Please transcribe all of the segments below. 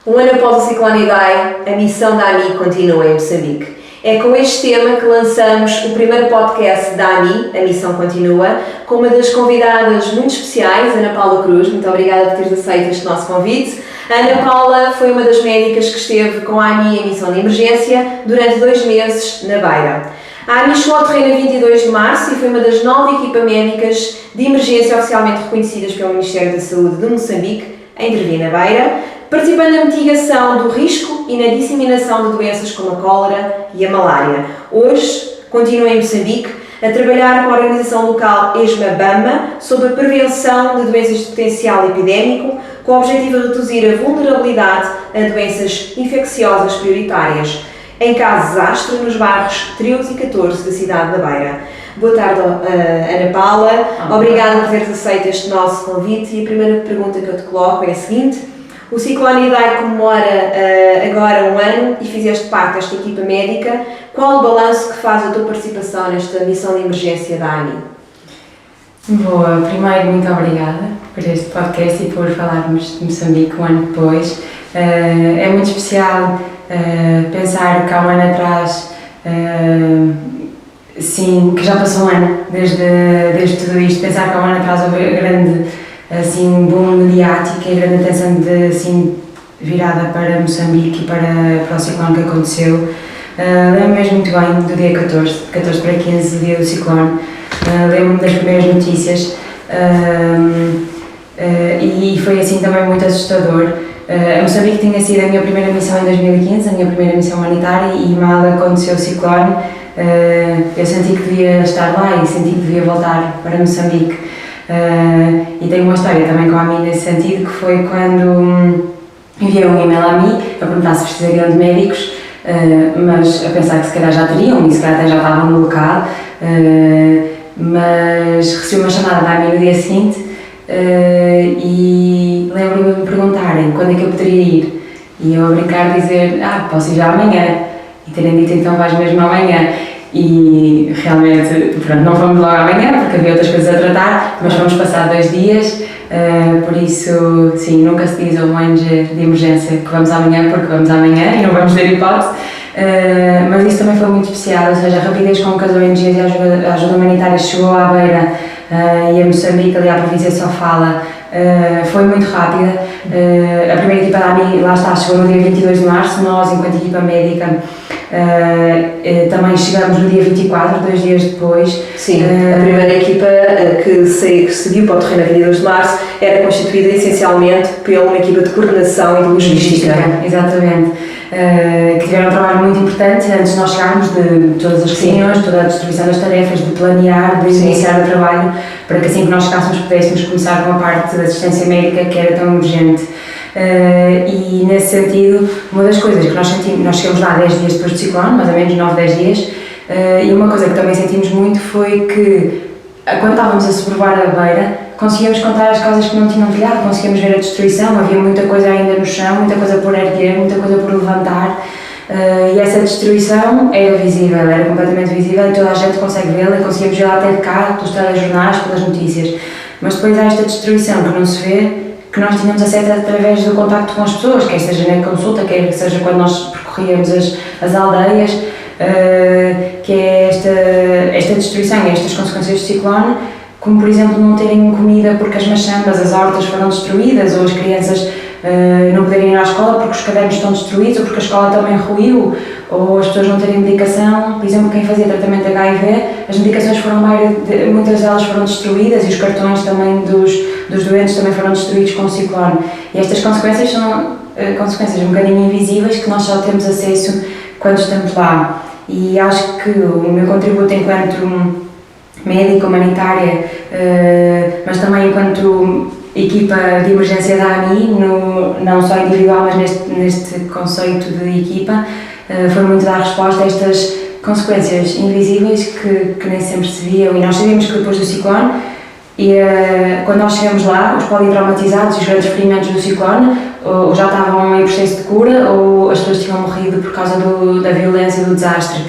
Um ano após o ciclone Idai, a missão da AMI continua em Moçambique. É com este tema que lançamos o primeiro podcast da AMI, A Missão Continua, com uma das convidadas muito especiais, Ana Paula Cruz. Muito obrigada por teres aceito este nosso convite. A Ana Paula foi uma das médicas que esteve com a AMI em missão de emergência durante 2 meses na Beira. A AMI chegou ao terreno a 22 de março e foi uma das 9 equipas médicas de emergência oficialmente reconhecidas pelo Ministério da Saúde de Moçambique a intervir na Beira, participando na mitigação do risco e na disseminação de doenças como a cólera e a malária. Hoje, continua em Moçambique a trabalhar com a organização local ESMA-BAMA sobre a prevenção de doenças de potencial epidémico, com o objetivo de reduzir a vulnerabilidade a doenças infecciosas prioritárias, em casos de desastre nos bairros 13 e 14 da cidade da Beira. Boa tarde, Ana Paula. Obrigada por teres aceito este nosso convite. E a primeira pergunta que eu te coloco é a seguinte: o ciclone Idai comemora agora 1 ano e fizeste parte desta equipa médica. Qual o balanço que faz a tua participação nesta missão de emergência da AMI? Boa, primeiro muito obrigada por este podcast e por falarmos de Moçambique 1 ano depois. É muito especial pensar que há 1 ano atrás, sim, que já passou 1 ano desde tudo isto, pensar que há 1 ano atrás houve grande assim, boom mediática e grande atenção virada para Moçambique e para o ciclone que aconteceu. Lembro-me mesmo muito bem do dia 14 para 15, o dia do ciclone. Lembro-me das primeiras notícias e foi assim também muito assustador. A Moçambique tinha sido a minha primeira missão em 2015, a minha primeira missão humanitária, e mal aconteceu o ciclone, eu senti que devia estar lá e senti que devia voltar para Moçambique. E tenho uma história também com a AMI nesse sentido, que foi quando enviei um e-mail à AMI a perguntar se precisariam de médicos, mas a pensar que se calhar já teriam e se calhar até já estavam no local, mas recebi uma chamada da AMI no dia seguinte e lembro-me de me perguntarem quando é que eu poderia ir, e eu a brincar dizer, posso ir já amanhã, e terem dito então vais mesmo amanhã. E realmente, pronto, não fomos logo amanhã porque havia outras coisas a tratar, mas fomos passar 2 dias, por isso, sim, nunca se diz a um ONG de emergência que vamos amanhã porque vamos amanhã e não vamos ter hipótese, mas isso também foi muito especial, ou seja, a rapidez com que as ONGs e a ajuda humanitária chegou à Beira e a Moçambique, ali à província de Sofala, foi muito rápida. A primeira equipa da AMI, lá está, chegou no dia 22 de março, nós, enquanto equipa médica, também chegamos no dia 24, 2 dias depois. Sim, a primeira equipa que seguiu para o terreno a 22 de março era constituída essencialmente pela uma equipa de coordenação e de logística. Exatamente. Que tiveram um trabalho muito importante antes de nós chegarmos, de todas as reuniões, toda a distribuição das tarefas, de planear, de iniciar o trabalho, para que assim que nós chegássemos pudéssemos começar com a parte da assistência médica que era tão urgente. E nesse sentido, uma das coisas que nós sentimos, nós chegamos lá 10 dias depois do ciclone, mais ou menos 9, 10 dias, e uma coisa que também sentimos muito foi que, quando estávamos a sobrevoar a Beira, conseguíamos contar as casas que não tinham telhado, conseguíamos ver a destruição, havia muita coisa ainda no chão, muita coisa por erguer, muita coisa por levantar, e essa destruição era visível, era completamente visível e toda a gente consegue vê-la, e conseguíamos vê-la até de cá, pelos telejornais, pelas notícias. Mas depois há esta destruição que não se vê, que nós tínhamos acesso através do contacto com as pessoas, quer seja na consulta, quer seja quando nós percorríamos as aldeias, que é esta destruição e estas consequências do ciclone, como por exemplo não terem comida porque as machambas, as hortas foram destruídas, ou as crianças não poderem ir à escola porque os cadernos estão destruídos, ou porque a escola também ruiu, ou as pessoas não terem medicação. Por exemplo, quem fazia tratamento de HIV, as medicações muitas delas foram destruídas, e os cartões também dos doentes também foram destruídos com o ciclone. E estas consequências são consequências um bocadinho invisíveis que nós só temos acesso quando estamos lá. E acho que o meu contributo enquanto médica humanitária, mas também enquanto equipa de emergência da AMI, não só individual, mas neste conceito de equipa, foi muito dar resposta a estas consequências invisíveis que nem sempre se viam. E nós sabíamos que depois do ciclone, quando nós chegamos lá, os politraumatizados e os grandes ferimentos do ciclone ou já estavam em processo de cura, ou as pessoas tinham morrido por causa da violência do desastre.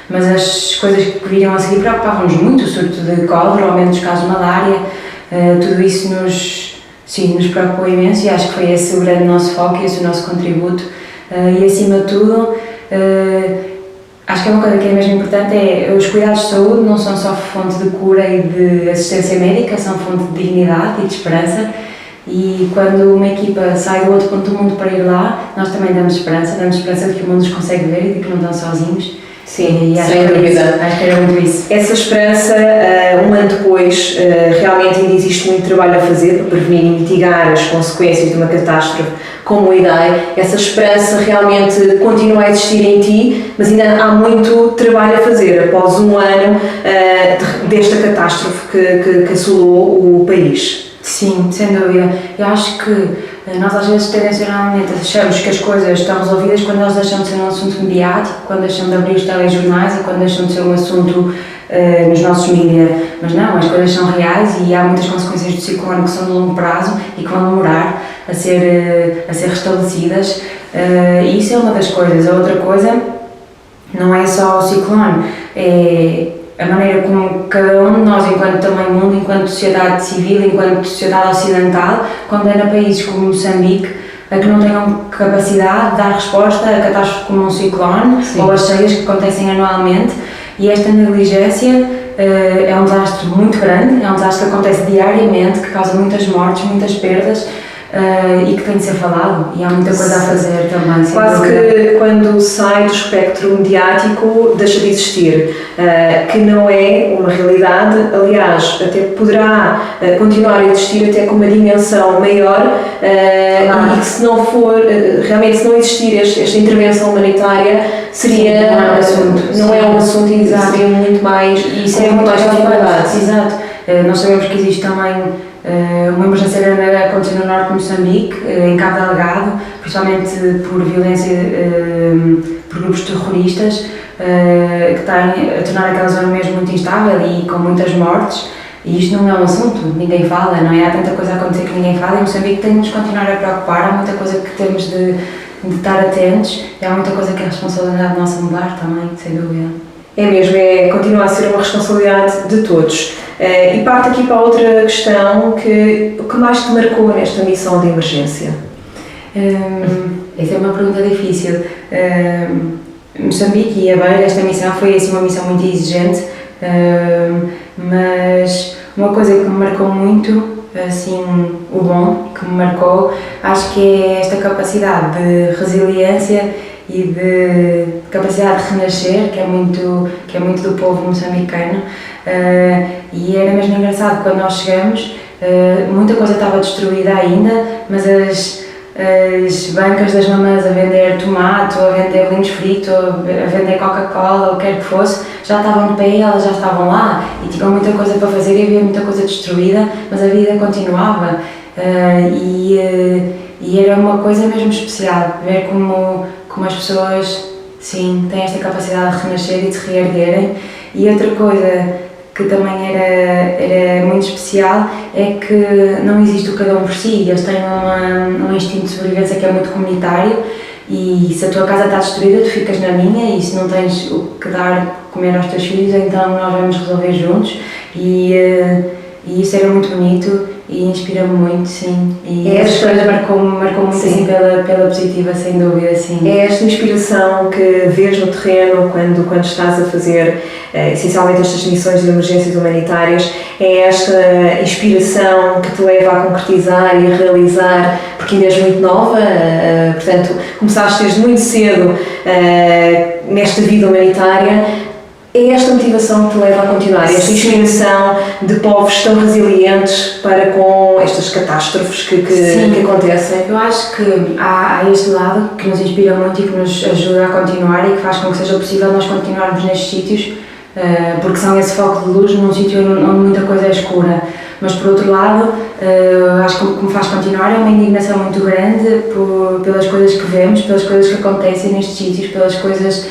Mas as coisas que viriam a seguir preocupavam-nos muito: o surto de cólera, o aumento dos casos de malária, tudo isso nos Sim, nos preocupou imenso e acho que foi esse o grande nosso foco e esse o nosso contributo. E acima de tudo, acho que é uma coisa que é mesmo importante, é os cuidados de saúde não são só fonte de cura e de assistência médica, são fonte de dignidade e de esperança. E quando uma equipa sai do outro ponto do mundo para ir lá, nós também damos esperança de que o mundo os consegue ver e de que não estão sozinhos. Sim, e sem dúvida. Acho que era muito isso. Essa esperança, um ano depois, realmente ainda existe muito trabalho a fazer para prevenir e mitigar as consequências de uma catástrofe como o Idai. Essa esperança realmente continua a existir em ti, mas ainda há muito trabalho a fazer após um ano desta catástrofe que assolou o país. Sim, sem dúvida. Eu acho que nós às vezes tendencialmente achamos que as coisas estão resolvidas quando elas deixam de ser um assunto mediático, quando deixam de abrir os telejornais e quando deixam de ser um assunto nos nossos mídias. Mas não, as coisas são reais e há muitas consequências do ciclone que são de longo prazo e que vão demorar a ser restabelecidas. E isso é uma das coisas. A outra coisa não é só o ciclone, é a maneira como cada um de nós, enquanto também mundo, enquanto sociedade civil, enquanto sociedade ocidental, condena países como Moçambique a que não tenham capacidade de dar resposta a catástrofes como um ciclone. Sim. Ou as cheias que acontecem anualmente, e esta negligência é um desastre muito grande, é um desastre que acontece diariamente, que causa muitas mortes, muitas perdas. E que tem de ser falado, e há muita coisa a fazer também. Quase que quando sai do espectro mediático deixa de existir, que não é uma realidade, aliás, até poderá continuar a existir até com uma dimensão maior, claro. E que se não for, realmente se não existir esta intervenção humanitária, seria, não é um assunto e seria muito mais, e seria muito mais dificuldade. Exato. Nós sabemos que existe também uma emergência grande a acontecer no norte de Moçambique, em Cabo Delgado, principalmente por violência por grupos terroristas, que têm a tornar aquela zona mesmo muito instável e com muitas mortes. E isto não é um assunto, ninguém fala, não é? Há tanta coisa a acontecer que ninguém fala, e Moçambique tem de nos continuar a preocupar, há muita coisa que temos de estar atentos, e há muita coisa que é responsabilidade nossa mudar também, sem dúvida. É mesmo, continua a ser uma responsabilidade de todos. E parte aqui para outra questão, o que mais te marcou nesta missão de emergência? Essa é uma pergunta difícil. Moçambique e a Beira, esta missão foi assim, uma missão muito exigente, mas uma coisa que me marcou muito, assim, o bom que me marcou, acho que é esta capacidade de resiliência e de capacidade de renascer, que é muito do povo moçambicano. E era mesmo engraçado, quando nós chegamos, muita coisa estava destruída ainda, mas as bancas das mamãs a vender tomate, ou a vender linhos fritos, ou a vender Coca-Cola, ou o que quer que fosse, já estavam de pé e elas já estavam lá, e tinham muita coisa para fazer e havia muita coisa destruída, mas a vida continuava. E era uma coisa mesmo especial, ver como as pessoas, sim, têm esta capacidade de renascer e de se reerguerem. E outra coisa que também era muito especial é que não existe o cada um por si, eles têm um instinto de sobrevivência que é muito comunitário, e se a tua casa está destruída, tu ficas na minha, e se não tens o que dar comer aos teus filhos, então nós vamos resolver juntos. E isso era muito bonito e inspira-me muito, sim. E essa coisa marcou muito, assim, pela positiva, sem dúvida, sim. É esta inspiração que vês no terreno quando estás a fazer essencialmente estas missões de emergências humanitárias, é esta inspiração que te leva a concretizar e a realizar, porque ainda és muito nova, portanto, começaste desde muito cedo nesta vida humanitária. É esta motivação que te leva a continuar, esta inspiração de povos tão resilientes para com estas catástrofes que acontecem? Eu acho que há este lado que nos inspira muito e que nos ajuda a continuar e que faz com que seja possível nós continuarmos nestes sítios, porque são esse foco de luz num sítio onde muita coisa é escura. Mas por outro lado, acho que o que me faz continuar é uma indignação muito grande pelas coisas que vemos, pelas coisas que acontecem nestes sítios, pelas coisas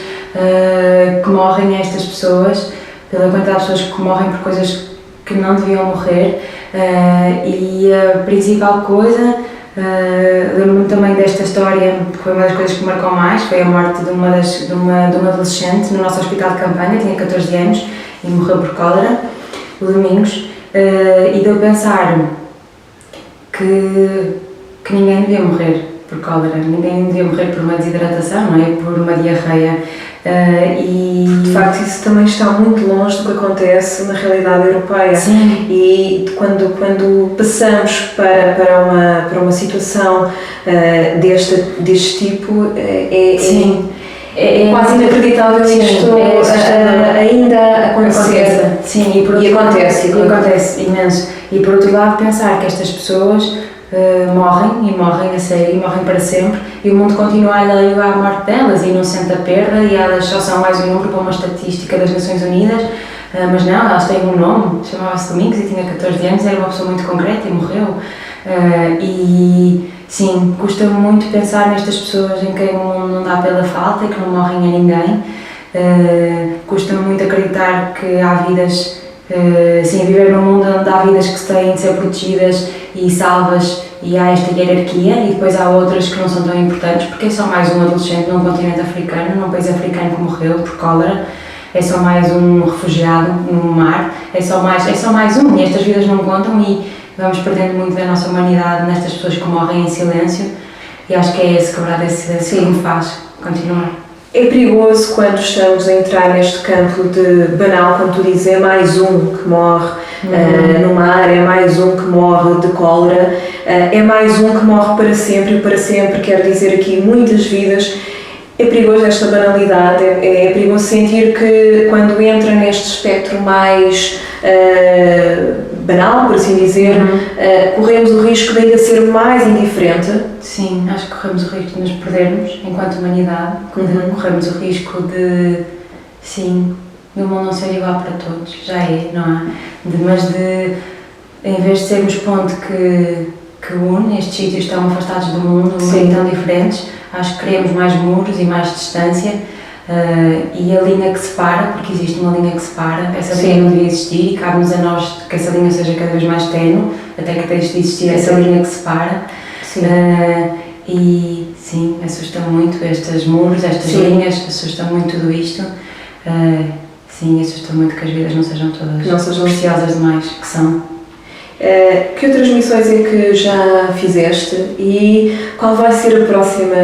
que morrem a estas pessoas, pela quantidade de pessoas que morrem por coisas que não deviam morrer. E a principal coisa, lembro-me também desta história, que foi uma das coisas que me marcou mais, foi a morte de uma adolescente no nosso hospital de campanha, tinha 14 anos e morreu por cólera, o Domingos, e de eu pensar que ninguém devia morrer por cólera, ninguém devia morrer por uma desidratação, não é? Por uma diarreia. De facto, isso também está muito longe do que acontece na realidade europeia. Sim. E quando passamos para uma situação deste tipo, é quase inacreditável isto ainda acontecer. Sim, e acontece imenso. E por outro lado, pensar que estas pessoas morrem a sério, e morrem para sempre, e o mundo continua alheio à morte delas e não sente a perda, e elas só são mais um número para uma estatística das Nações Unidas, mas não, elas têm um nome, chamava-se Domingos e tinha 14 anos, era uma pessoa muito concreta e morreu. E sim, custa muito pensar nestas pessoas em quem o mundo não dá pela falta e que não morrem a ninguém. Custa muito acreditar que há vidas, viver num mundo onde há vidas que têm de ser protegidas e salvas, e há esta hierarquia, e depois há outras que não são tão importantes, porque é só mais um adolescente num continente africano, num país africano que morreu por cólera, é só mais um refugiado no mar, é só mais um, e estas vidas não contam, e vamos perdendo muito da nossa humanidade nestas pessoas que morrem em silêncio, e acho que é esse quebrar desse silêncio que me faz continuar. É perigoso quando estamos a entrar neste campo de banal, como tu dizes, é mais um que morre no mar, é mais um que morre de cólera, é mais um que morre para sempre, e para sempre quer dizer aqui muitas vidas. É perigoso esta banalidade, é perigoso sentir que quando entra neste espectro mais banal, por assim dizer, corremos o risco de ainda ser mais indiferente. Sim, acho que corremos o risco de nos perdermos enquanto humanidade, corremos o risco de, do mundo não ser igual para todos, já é, não há? Mas em vez de sermos ponto que une, estes sítios estão afastados do mundo, tão diferentes, acho que criamos mais muros e mais distância, e a linha que separa, porque existe uma linha que separa, essa linha não devia existir, e cabe-nos a nós que essa linha seja cada vez mais ténue, até que deixe de existir essa linha que separa. E sim, assusta muito estes muros, estas linhas, assusta muito tudo isto. Assusta muito que as vidas não sejam todas preciosas demais, que são. Que outras missões é que já fizeste e qual vai ser a próxima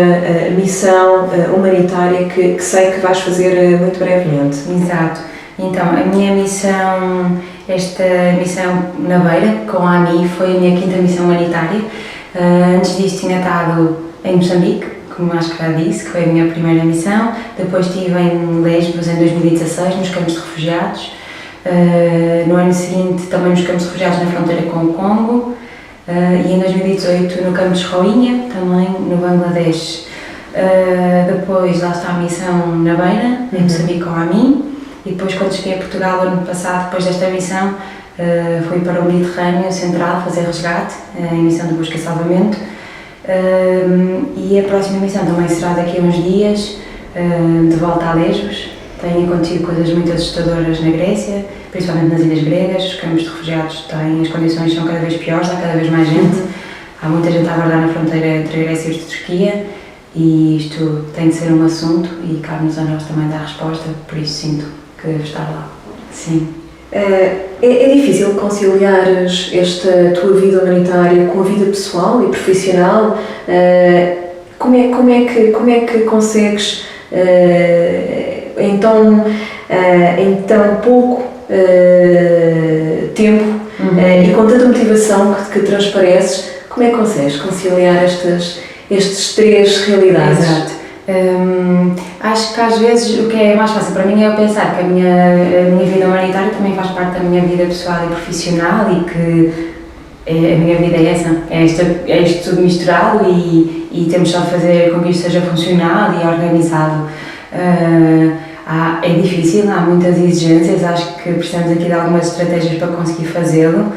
missão humanitária que sei que vais fazer muito brevemente? Exato. Então, a minha missão, esta missão na Beira, com a AMI, foi a minha 5ª missão humanitária. Antes disso tinha estado em Moçambique, como acho que já disse, que foi a minha primeira missão. Depois estive em Lesbos em 2016, nos campos de refugiados. No ano seguinte também nos campos de refugiados na fronteira com o Congo, e em 2018 no campo de Rohingya, também no Bangladesh. Depois lá está a missão na Beira, em Moçambique com a AMI, e depois quando cheguei a Portugal ano passado, depois desta missão, fui para o Mediterrâneo Central fazer resgate, em missão de busca e salvamento, e a próxima missão também será daqui a uns dias, de volta a Lesbos. Têm acontecido coisas muito assustadoras na Grécia, principalmente nas ilhas gregas. Os campos de refugiados as condições são cada vez piores, há cada vez mais gente. Há muita gente a aguardar na fronteira entre a Grécia e a Turquia, e isto tem de ser um assunto e cabe-nos a nós também dar resposta, por isso sinto que devo estar lá. Sim. É difícil conciliares esta tua vida humanitária com a vida pessoal e profissional? Como é que consegues em tão pouco tempo e com tanta motivação que transpareces, como é que consegues conciliar estes três realidades? Exato. Acho que às vezes o que é mais fácil para mim é eu pensar que a minha vida humanitária também faz parte da minha vida pessoal e profissional, e que a minha vida é essa, é isto tudo misturado, e temos só de fazer com que isto seja funcional e organizado. É difícil, há muitas exigências, acho que precisamos aqui de algumas estratégias para conseguir fazê-lo.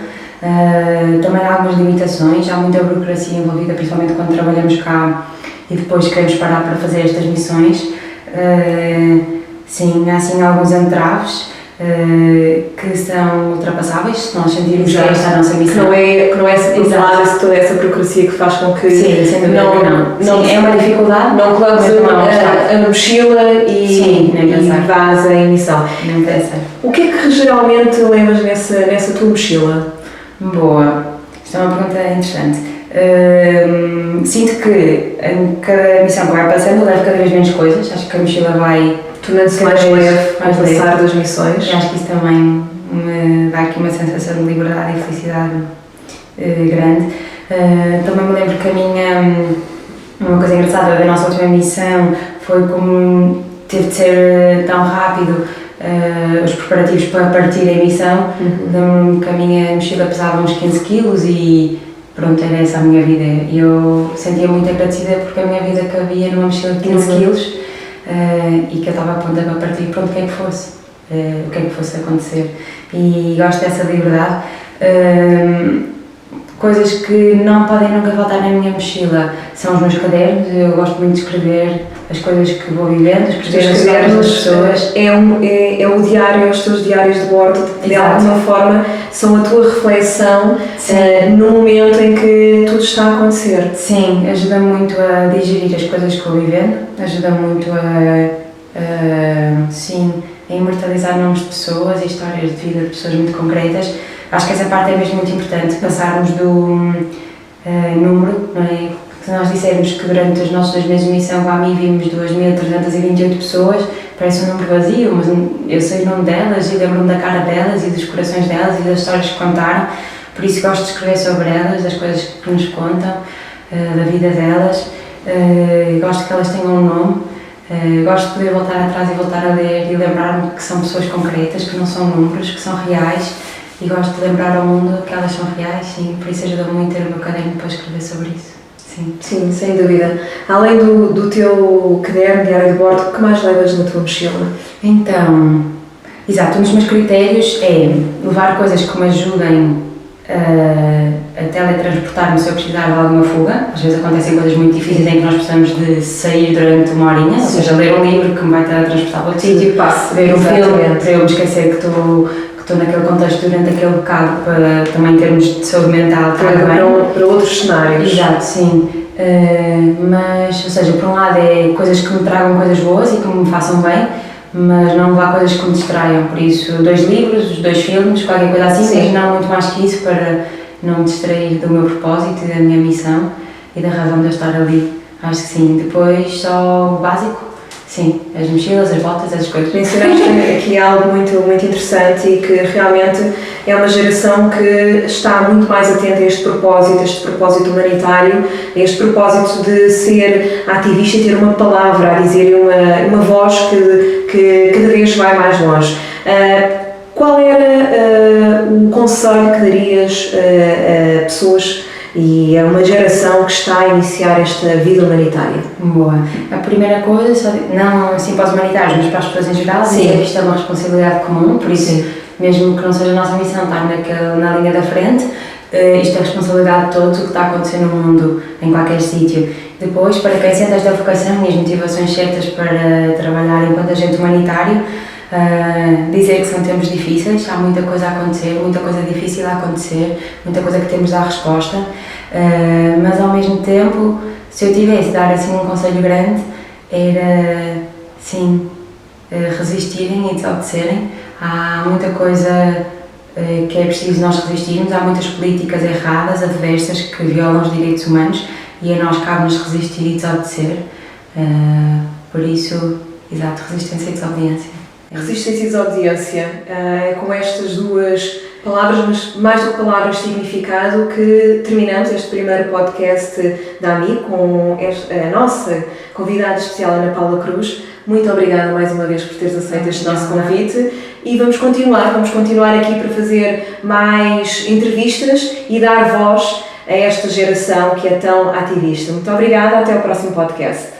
Também há algumas limitações, há muita burocracia envolvida, principalmente quando trabalhamos cá e depois queremos parar para fazer estas missões. Sim, há assim alguns entraves que são ultrapassáveis, se nós sentirmos que esta é a nossa missão. Que não é essa toda essa burocracia que faz com que não é uma dificuldade. Não coloques a mochila e vás em missão. Nem pensar. O que é que geralmente levas nessa tua mochila? Boa. Esta Isto é uma pergunta interessante. Sinto que em cada missão que vai passando eu levo cada vez menos coisas. Acho que a mochila vai tornando-se mais leve com o passar das missões. E acho que isso também me dá aqui uma sensação de liberdade e felicidade grande. Também me lembro que uma coisa engraçada da nossa última missão foi como teve de ser tão rápido os preparativos para partir a missão. Lembro-me que a minha mochila pesava uns 15 kg e pronto, era essa a minha vida. E eu sentia muito agradecida porque a minha vida cabia numa mochila de 15 kg e que eu estava a ponto de partir, pronto, o que é que fosse acontecer. E gosto dessa liberdade. Coisas que não podem nunca faltar na minha mochila são os meus cadernos. Eu gosto muito de escrever as coisas que vou vivendo, escrever as histórias das pessoas. É o diário, os teus diários de bordo, que de alguma forma são a tua reflexão no momento em que tudo está a acontecer. Sim, ajuda muito a digerir as coisas que vou vivendo, ajuda muito a imortalizar nomes de pessoas e histórias de vida de pessoas muito concretas. Acho que essa parte é mesmo muito importante, passarmos do número, não é? Se nós dissermos que durante os nossos 2 meses de missão com a AMI vimos 2.328 pessoas, parece um número vazio, mas eu sei o nome delas e lembro-me da cara delas e dos corações delas e das histórias que contaram, por isso gosto de escrever sobre elas, das coisas que nos contam, da vida delas, gosto que elas tenham um nome, gosto de poder voltar atrás e voltar a ler e lembrar-me que são pessoas concretas, que não são números, que são reais. E gosto de lembrar ao mundo que elas são reais, sim, por isso ajuda muito ter o meu caderno para escrever sobre isso. Sim, sem dúvida. Além do teu caderno, diário de bordo, o que mais levas na tua mochila? Então, exato, um dos meus critérios é levar coisas que me ajudem a teletransportar-me se eu precisar de alguma fuga. Às vezes acontecem coisas muito difíceis em que nós precisamos de sair durante uma horinha, ou seja, ler um livro que me vai teletransportar para outro sítio, ver um filme para eu me esquecer que estou naquele contexto durante aquele bocado, para também termos de saúde mental para outros cenários. Exato, sim. Mas, ou seja, por um lado é coisas que me tragam coisas boas e que me façam bem, mas não levar coisas que me distraiam, por isso 2 livros, 2 filmes, qualquer coisa assim, sim. Mas não muito mais que isso, para não me distrair do meu propósito e da minha missão e da razão de eu estar ali. Acho que sim. Depois só o básico. Sim, as mochilas, as botas, essas coisas. Mencionaste aqui algo muito, muito interessante e que realmente é uma geração que está muito mais atenta a este propósito humanitário, a este propósito de ser ativista e ter uma palavra a dizer, uma voz que cada vez vai mais longe. Qual era o conselho que darias a pessoas e é uma geração que está a iniciar esta vida humanitária? Boa. A primeira coisa, não assim para os humanitários, mas para as pessoas em geral, é que isto é uma responsabilidade comum, por isso, mesmo que não seja a nossa missão estar na linha da frente, isto é a responsabilidade de todos o que está a acontecer no mundo, em qualquer sítio. Depois, para quem sente esta vocação e as motivações certas para trabalhar enquanto agente humanitário, dizer que são tempos difíceis, há muita coisa a acontecer, muita coisa difícil a acontecer, muita coisa que temos de dar resposta, mas ao mesmo tempo, se eu tivesse de dar assim um conselho grande, era sim, resistirem e desobedecerem. Há muita coisa que é preciso nós resistirmos, há muitas políticas erradas, adversas, que violam os direitos humanos e a nós cabe-nos resistir e desobedecer, por isso, exato, resistência e desobediência. Resistência e desobediência, com estas 2 palavras, mas mais do que palavras, significado, que terminamos este primeiro podcast da AMI com a nossa convidada especial, Ana Paula Cruz. Muito obrigada mais uma vez por teres aceito este nosso convite e vamos continuar aqui para fazer mais entrevistas e dar voz a esta geração que é tão ativista. Muito obrigada, até ao próximo podcast.